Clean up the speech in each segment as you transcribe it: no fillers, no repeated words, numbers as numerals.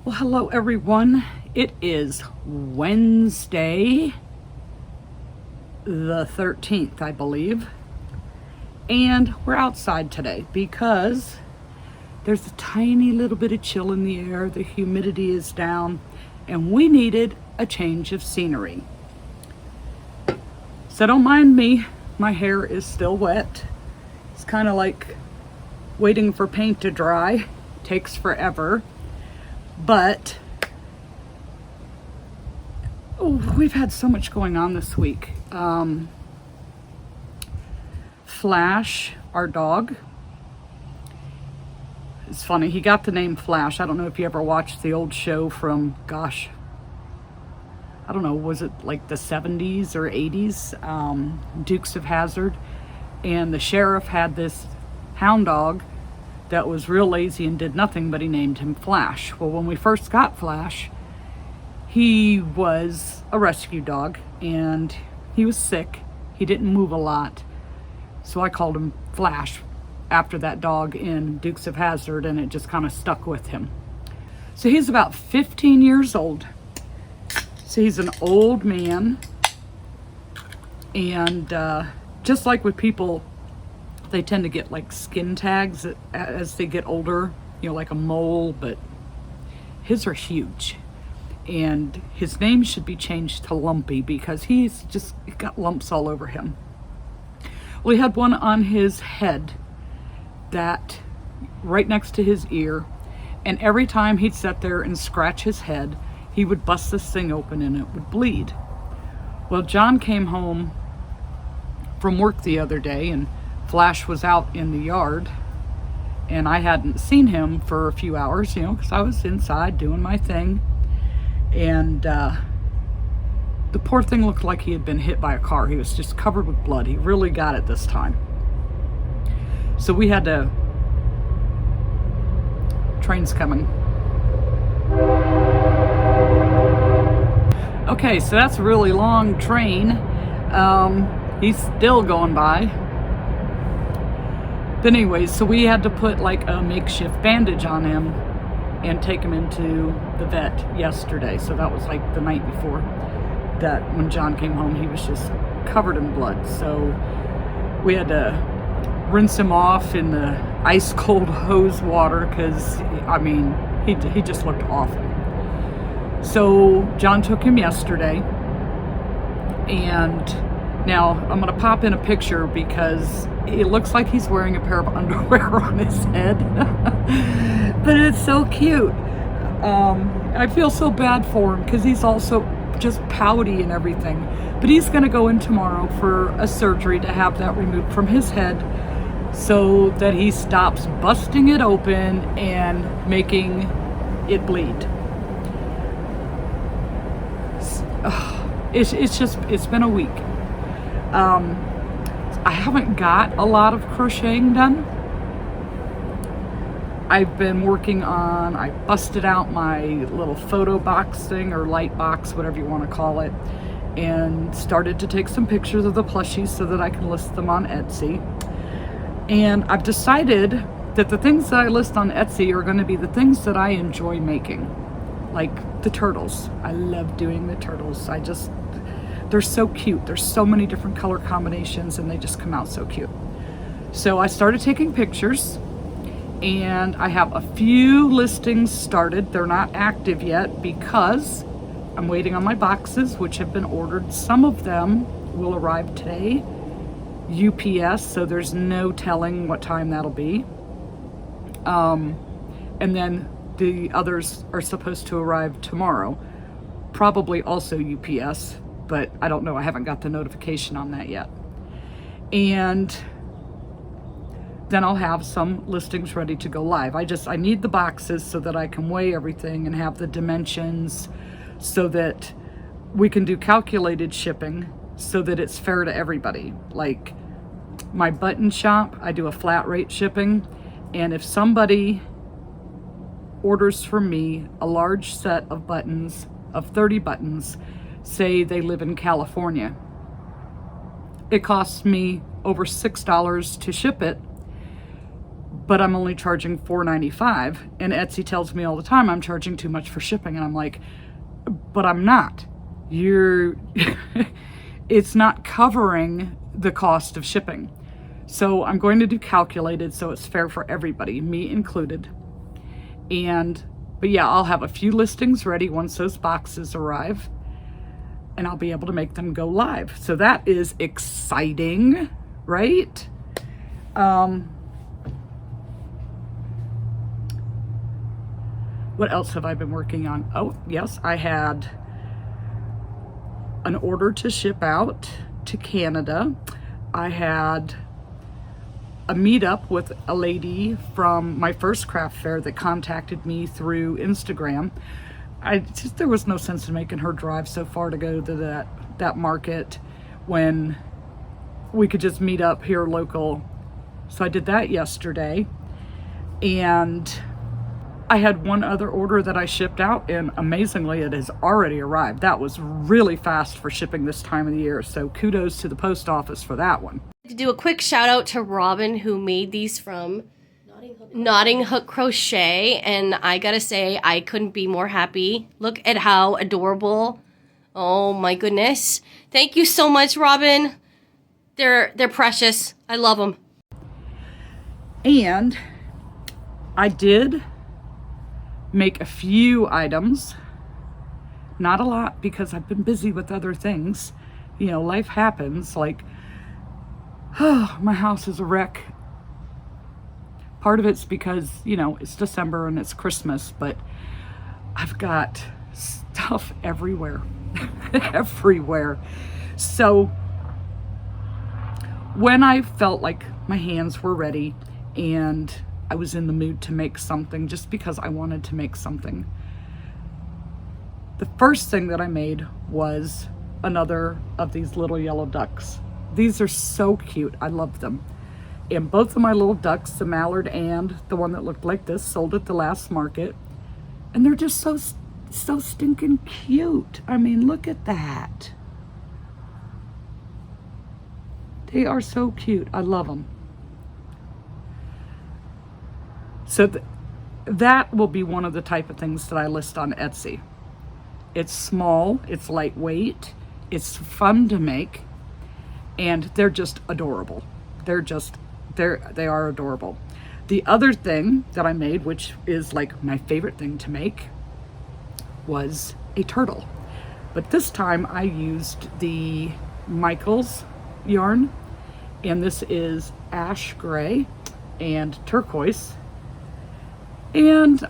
Well, hello everyone. It is Wednesday, the 13th, I believe. And we're outside today because there's a tiny little bit of chill in the air. The humidity is down and we needed a change of scenery. So don't mind me. My hair is still wet. It's kind of like waiting for paint to dry. It takes forever. But we've had so much going on this week. Flash, our dog, it's funny, he got the name Flash. I don't know if you ever watched the old show from, gosh, I don't know, was it like the 70s or 80s? Dukes of Hazzard. And the sheriff had this hound dog that was real lazy and did nothing, but he named him Flash. Well, when we first got Flash, he was a rescue dog and he was sick. He didn't move a lot. So I called him Flash after that dog in Dukes of Hazzard, and it just kind of stuck with him. So he's about 15 years old. So he's an old man. And just like with people, they tend to get like skin tags as they get older, you know, like a mole, but his are huge. And his name should be changed to Lumpy because he got lumps all over him. Well, he had one on his head, that right next to his ear, and every time he'd sit there and scratch his head, he would bust this thing open and it would bleed. Well, John came home from work the other day and Flash was out in the yard, and I hadn't seen him for a few hours, you know, because I was inside doing my thing. And the poor thing looked like he had been hit by a car. He was just covered with blood. He really got it this time. So we had to, train's coming. Okay, so that's a really long train. He's still going by. But anyways, so we had to put like a makeshift bandage on him and take him into the vet yesterday. So that was like the night before that. When John came home, he was just covered in blood. So we had to rinse him off in the ice cold hose water because, I mean, he just looked awful. So John took him yesterday, and now I'm going to pop in a picture because it looks like he's wearing a pair of underwear on his head. But it's so cute. I feel so bad for him because he's also just pouty and everything. But he's going to go in tomorrow for a surgery to have that removed from his head so that he stops busting it open and making it bleed. It's been a week. I haven't got a lot of crocheting done. I've been working on, I busted out my little photo box thing, or light box, whatever you want to call it, and started to take some pictures of the plushies so that I can list them on Etsy. And I've decided that the things that I list on Etsy are going to be the things that I enjoy making. Like the turtles. I love doing the turtles. They're so cute. There's so many different color combinations and they just come out so cute. So I started taking pictures, and I have a few listings started. They're not active yet because I'm waiting on my boxes, which have been ordered. Some of them will arrive today, UPS, so there's no telling what time that'll be. And then the others are supposed to arrive tomorrow, probably also UPS, but I don't know. I haven't got the notification on that yet. And then I'll have some listings ready to go live. I need the boxes so that I can weigh everything and have the dimensions so that we can do calculated shipping so that it's fair to everybody. Like my button shop, I do a flat rate shipping, and if somebody orders from me a large set of buttons, of 30 buttons, say they live in California, it costs me over $6 to ship it, but I'm only charging $4.95, and Etsy tells me all the time I'm charging too much for shipping, and I'm like, but I'm not. You're it's not covering the cost of shipping. So I'm going to do calculated so it's fair for everybody, me included. But yeah, I'll have a few listings ready once those boxes arrive, and I'll be able to make them go live. So that is exciting, right? What else have I been working on? Oh, yes, I had an order to ship out to Canada. I had a meetup with a lady from my first craft fair that contacted me through Instagram. There was no sense in making her drive so far to go to that market when we could just meet up here local. So I did that yesterday, and I had one other order that I shipped out, and amazingly it has already arrived. That was really fast for shipping this time of the year, so kudos to the post office for that one. To do a quick shout out to Robin, who made these from Knotting Hook Crochet, and I gotta say, I couldn't be more happy. Look at how adorable. Oh my goodness. Thank you so much, Robin. They're precious. I love them. And I did make a few items, not a lot because I've been busy with other things. You know, life happens. Like, oh, my house is a wreck. Part of it's because, you know, it's December and it's Christmas, but I've got stuff everywhere. Everywhere. So when I felt like my hands were ready and I was in the mood to make something just because I wanted to make something, the first thing that I made was another of these little yellow ducks. These are so cute. I love them. And both of my little ducks, the mallard and the one that looked like this, sold at the last market. And they're just so stinking cute. I mean, look at that. They are so cute. I love them. So that will be one of the type of things that I list on Etsy. It's small, it's lightweight, it's fun to make, and they're just adorable. They are adorable. The other thing that I made, which is like my favorite thing to make, was a turtle. But this time I used the Michaels yarn, and this is ash gray and turquoise. And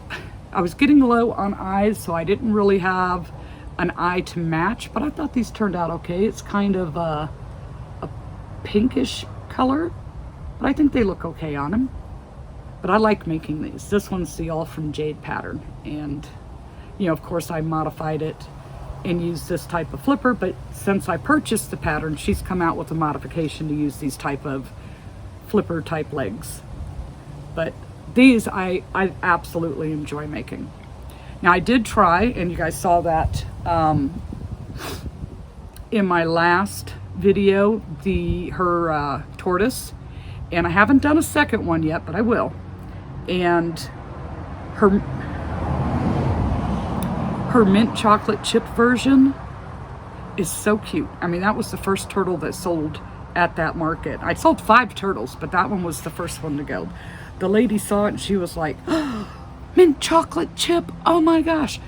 I was getting low on eyes, so I didn't really have an eye to match, but I thought these turned out okay. It's kind of a pinkish color, but I think they look okay on him. But I like making these. This one's the All From Jade pattern, and you know, of course I modified it and used this type of flipper, but since I purchased the pattern, she's come out with a modification to use these type of flipper type legs. But these I absolutely enjoy making. Now I did try, and you guys saw that in my last video, her tortoise, and I haven't done a second one yet, but I will. And her mint chocolate chip version is so cute. I mean, that was the first turtle that sold at that market. I sold 5 turtles, but that one was the first one to go. The lady saw it and she was like, oh, mint chocolate chip, oh my gosh.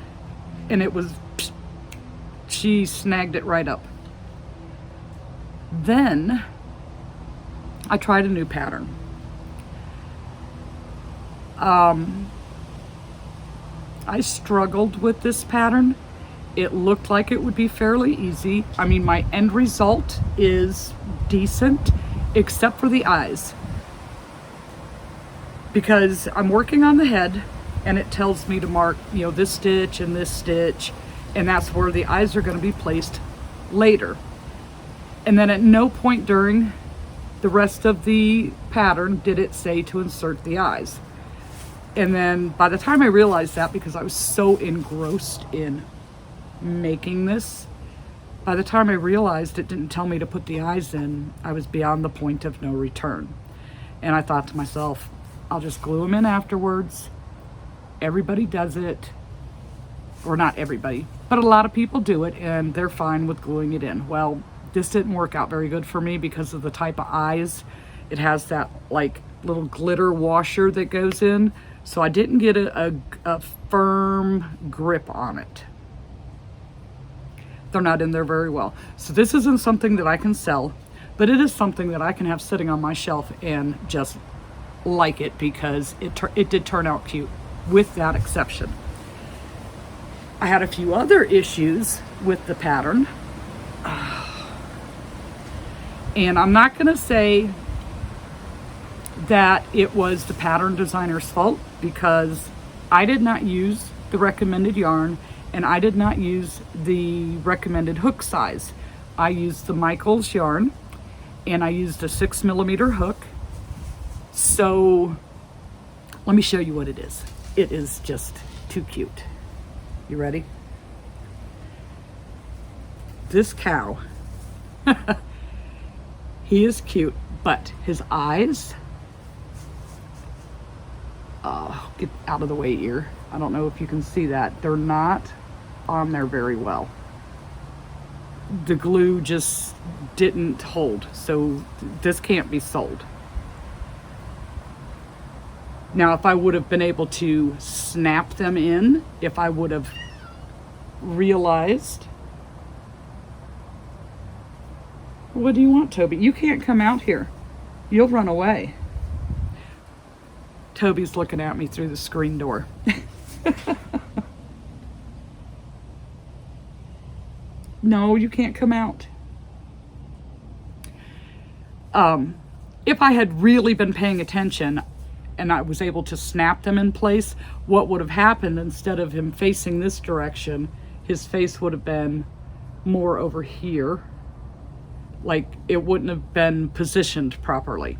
And it was, she snagged it right up. Then I tried a new pattern. I struggled with this pattern. It looked like it would be fairly easy. I mean, my end result is decent, except for the eyes. Because I'm working on the head, and it tells me to mark, you know, this stitch, and that's where the eyes are going to be placed later. And then at no point during the rest of the pattern did it say to insert the eyes. And then by the time I realized that, because I was so engrossed in making this, by the time I realized it didn't tell me to put the eyes in, I was beyond the point of no return. And I thought to myself, I'll just glue them in afterwards. Everybody does it, or not everybody, but a lot of people do it, and they're fine with gluing it in. Well, this didn't work out very good for me because of the type of eyes. It has that like little glitter washer that goes in, so I didn't get a firm grip on it. They're not in there very well. So this isn't something that I can sell, but it is something that I can have sitting on my shelf and just like it, because it did turn out cute with that exception. I had a few other issues with the pattern. And I'm not gonna say that it was the pattern designer's fault, because I did not use the recommended yarn and I did not use the recommended hook size. I used the Michaels yarn and I used a 6mm hook. So let me show you what it is. It is just too cute. You ready? This cow, he is cute, but his eyes, oh, get out of the way, ear. I don't know if you can see that. They're not on there very well. The glue just didn't hold, so this can't be sold. Now, if I would have been able to snap them in, if I would have realized. What do you want, Toby? You can't come out here. You'll run away. Toby's looking at me through the screen door. No, you can't come out. If I had really been paying attention and I was able to snap them in place, what would have happened, instead of him facing this direction, his face would have been more over here. Like, it wouldn't have been positioned properly.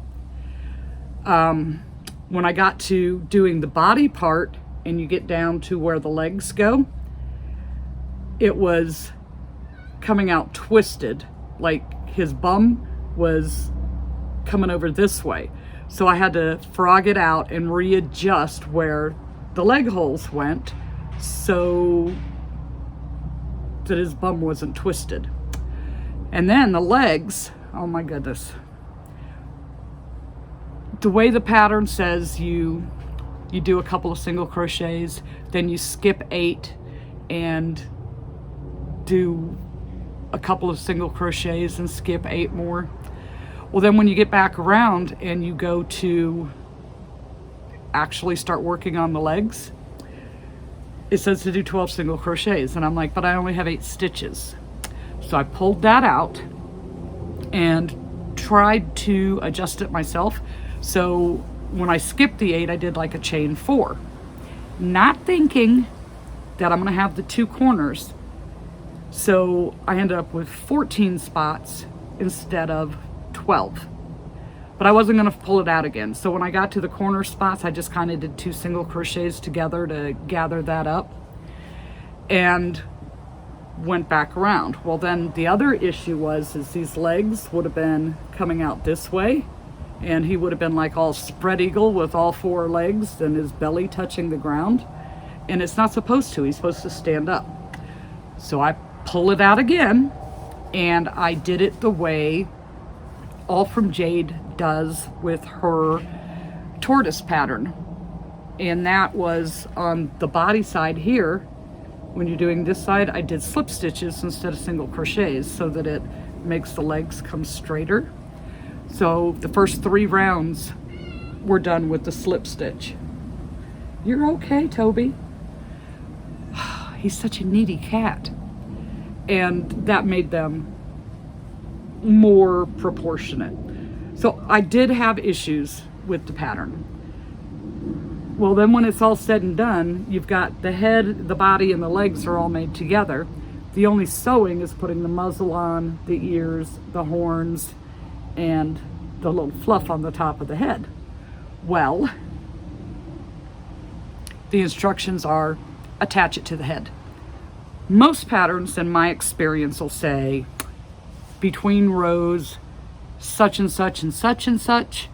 When I got to doing the body part and you get down to where the legs go, it was coming out twisted, like his bum was coming over this way. So I had to frog it out and readjust where the leg holes went so that his bum wasn't twisted. And then the legs, oh my goodness. The way the pattern says you do a couple of single crochets, then you skip 8 and do a couple of single crochets and skip 8 more. Well, then when you get back around and you go to actually start working on the legs, it says to do 12 single crochets. And I'm like, but I only have 8 stitches. So I pulled that out and tried to adjust it myself. So when I skipped the 8, I did like a chain 4, not thinking that I'm gonna have the 2 corners. So I ended up with 14 spots instead of 12, but I wasn't gonna pull it out again. So when I got to the corner spots, I just kind of did 2 single crochets together to gather that up and went back around. Well, then the other issue is these legs would have been coming out this way, and he would have been like all spread eagle with all 4 legs and his belly touching the ground, and it's not supposed to. He's supposed to stand up. So I pull it out again, and I did it the way All From Jade does with her tortoise pattern, and that was on the body side here. When you're doing this side, I did slip stitches instead of single crochets so that it makes the legs come straighter. So the first 3 rounds were done with the slip stitch. You're okay, Toby. He's such a needy cat. And that made them more proportionate. So I did have issues with the pattern. Well, then when it's all said and done, you've got the head, the body, and the legs are all made together. The only sewing is putting the muzzle on, the ears, the horns, and the little fluff on the top of the head. Well, the instructions are attach it to the head. Most patterns, in my experience, will say between rows, such and such and such and such,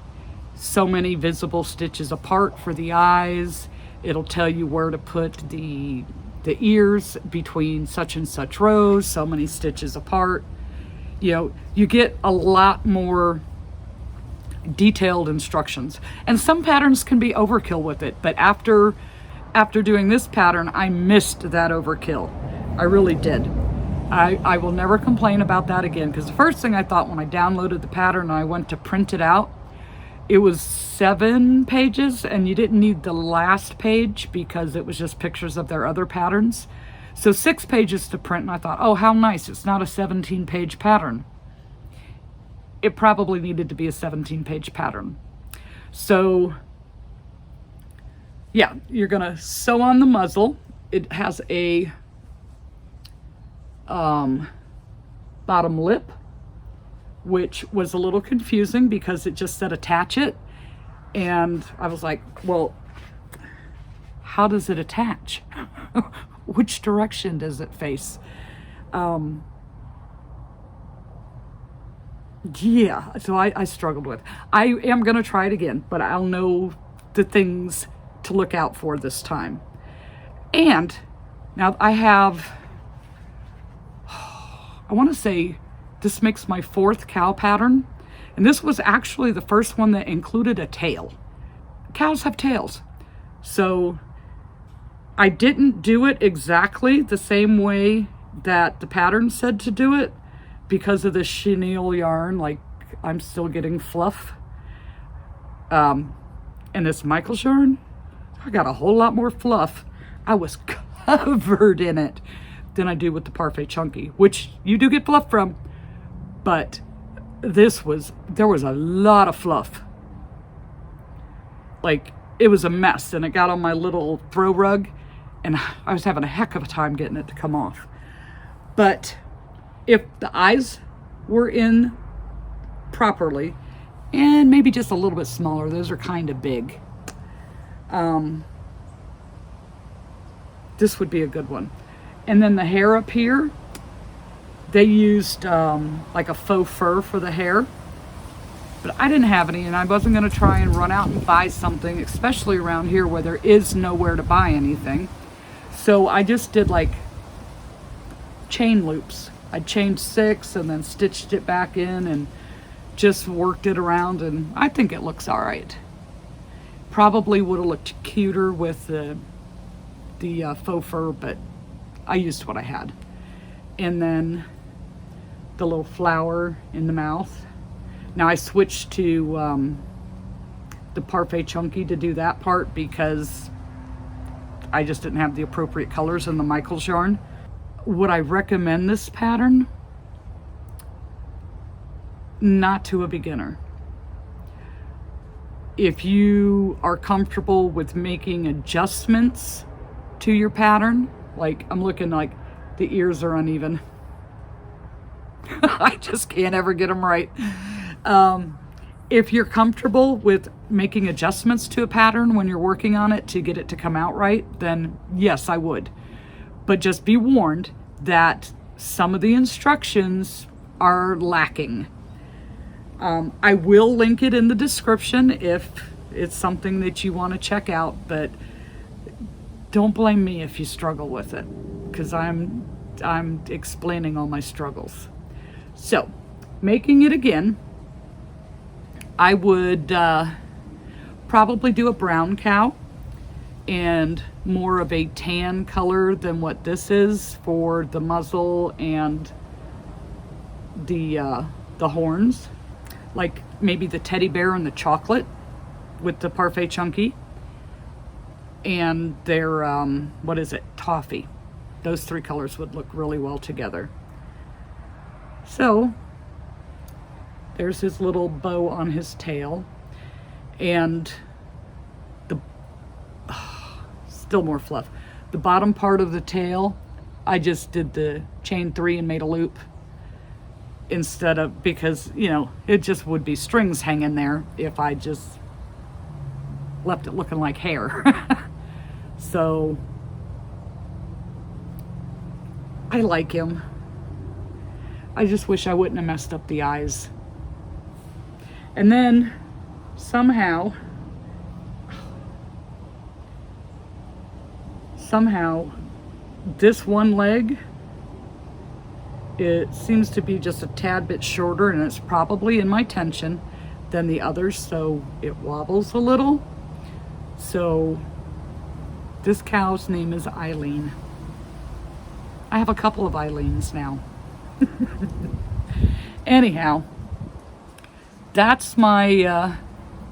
so many visible stitches apart for the eyes. It'll tell you where to put the ears between such and such rows, so many stitches apart. You know, you get a lot more detailed instructions, and some patterns can be overkill with it, but after doing this pattern, I missed that overkill. I really did. I will never complain about that again, because the first thing I thought when I downloaded the pattern and I went to print it out, it was 7 pages and you didn't need the last page because it was just pictures of their other patterns. So 6 pages to print, and I thought, oh, how nice, it's not a 17-page pattern. It probably needed to be a 17-page pattern. So yeah, you're gonna sew on the muzzle. It has a bottom lip, which was a little confusing because it just said attach it, and I was like, well, how does it attach? Which direction does it face? Yeah, so I struggled with. I am gonna try it again, but I'll know the things to look out for this time. And now I have, I want to say this makes my 4th cow pattern, and this was actually the first one that included a tail. Cows have tails, so I didn't do it exactly the same way that the pattern said to do it because of the chenille yarn. Like, I'm still getting fluff, and this Michael's yarn, I got a whole lot more fluff. I was covered in it than I do with the Parfait Chunky, which you do get fluff from, but there was a lot of fluff. Like, it was a mess, and it got on my little throw rug, and I was having a heck of a time getting it to come off. But if the eyes were in properly, and maybe just a little bit smaller, those are kind of big, this would be a good one. And then the hair up here, they used like a faux fur for the hair, but I didn't have any, and I wasn't going to try and run out and buy something, especially around here where there is nowhere to buy anything. So I just did like chain loops. I chained 6 and then stitched it back in and just worked it around, and I think it looks all right. Probably would have looked cuter with the faux fur, but I used what I had. And then the little flower in the mouth. Now I switched to the Parfait Chunky to do that part because I just didn't have the appropriate colors in the Michael's yarn. Would I recommend this pattern? Not to a beginner. If you are comfortable with making adjustments to your pattern, like I'm looking like the ears are uneven. I just can't ever get them right. If you're comfortable with making adjustments to a pattern when you're working on it to get it to come out right, then yes, I would. But just be warned that some of the instructions are lacking. I will link it in the description if it's something that you want to check out, but don't blame me if you struggle with it, because I'm explaining all my struggles. So, making it again, I would probably do a brown cow and more of a tan color than what this is for the muzzle and the horns. Like maybe the teddy bear and the chocolate with the Parfait Chunky. And their, what is it, toffee. Those 3 colors would look really well together. So, there's his little bow on his tail. And the, still more fluff. The bottom part of the tail, I just did the chain 3 and made a loop. Instead of, because, you know, it just would be strings hanging there if I just left it looking like hair. So, I like him. I just wish I wouldn't have messed up the eyes. And then somehow this one leg, it seems to be just a tad bit shorter, and it's probably in my tension than the others, so it wobbles a little. So this cow's name is Eileen. I have a couple of Eileens now. Anyhow, that's my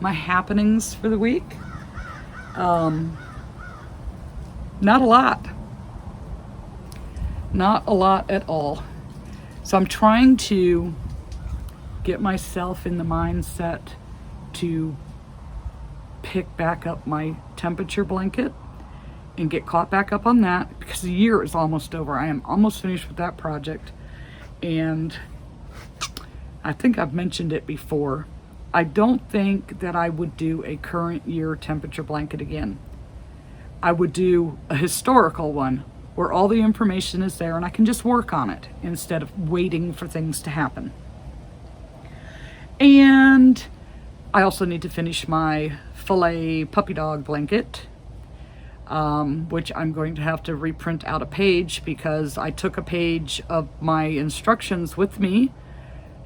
my happenings for the week. Not a lot. Not a lot at all. So I'm trying to get myself in the mindset to pick back up my temperature blanket and get caught back up on that, because the year is almost over. I am almost finished with that project, and I think I've mentioned it before. I don't think that I would do a current year temperature blanket again. I would do a historical one where all the information is there and I can just work on it instead of waiting for things to happen. And I also need to finish my filet puppy dog blanket, which I'm going to have to reprint out a page, because I took a page of my instructions with me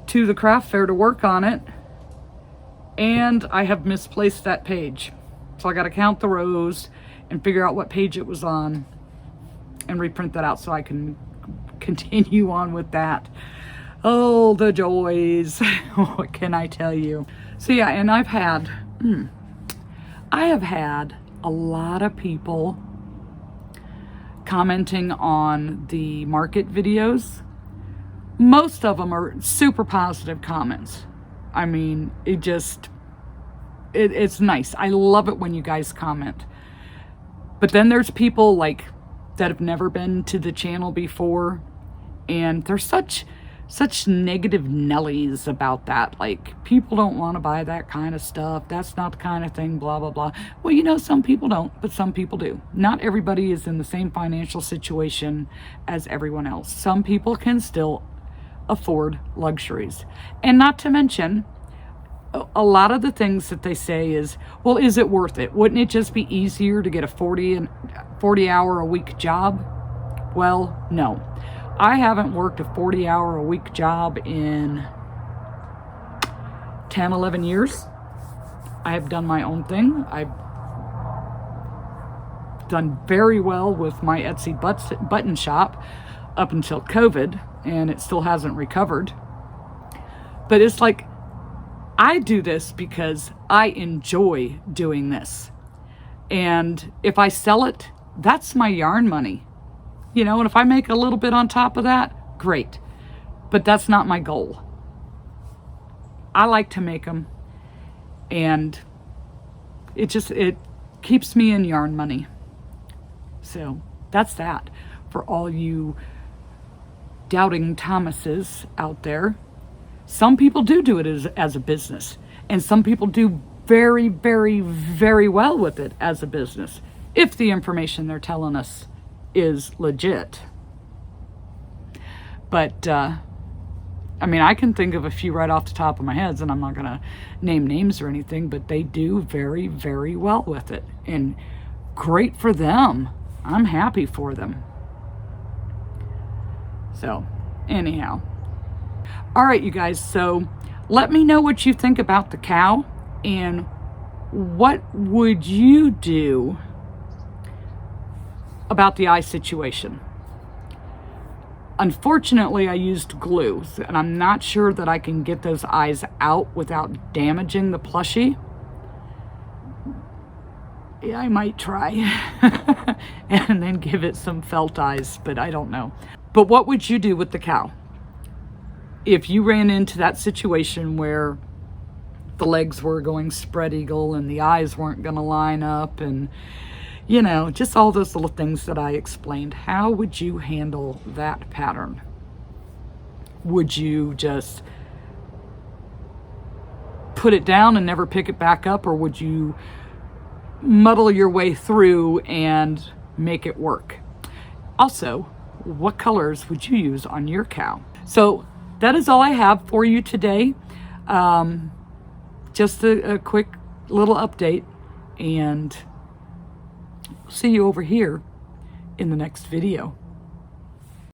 to the craft fair to work on it, and I have misplaced that page. So I got to count the rows and figure out what page it was on and reprint that out so I can continue on with that. Oh, the joys. What can I tell you? So yeah, and I have had a lot of people commenting on the market videos. Most of them are super positive comments. I mean, it's nice. I love it when you guys comment. But then there's people like that have never been to the channel before, and they're such negative Nellies about that. Like, people don't want to buy that kind of stuff. That's not the kind of thing, blah, blah, blah. Well, you know, some people don't, but some people do. Not everybody is in the same financial situation as everyone else. Some people can still afford luxuries. And not to mention, a lot of the things that they say is, well, is it worth it? Wouldn't it just be easier to get a 40-hour-a-week job? Well, no. I haven't worked a 40-hour-a-week job in 10, 11 years. I have done my own thing. I've done very well with my Etsy button shop up until COVID, and it still hasn't recovered. But it's like, I do this because I enjoy doing this. And if I sell it, that's my yarn money. You know, and if I make a little bit on top of that, great. But that's not my goal. I like to make them, and it keeps me in yarn money. So that's that for all you doubting Thomases out there. Some people do it as a business, and some people do very, very, very well with it as a business, if the information they're telling us is legit. But I mean, I can think of a few right off the top of my head, and I'm not going to name names or anything, but they do very, very well with it, and great for them. I'm happy for them. So anyhow, all right, you guys, so let me know what you think about the cow, and what would you do about the eye situation. Unfortunately, I used glue, and I'm not sure that I can get those eyes out without damaging the plushie. Yeah, I might try and then give it some felt eyes, but I don't know. But what would you do with the cow if you ran into that situation where the legs were going spread eagle and the eyes weren't going to line up, and you know, just all those little things that I explained? How would you handle that pattern? Would you just put it down and never pick it back up, or would you muddle your way through and make it work? Also, what colors would you use on your cow? So that is all I have for you today. just a quick little update, and see you over here in the next video.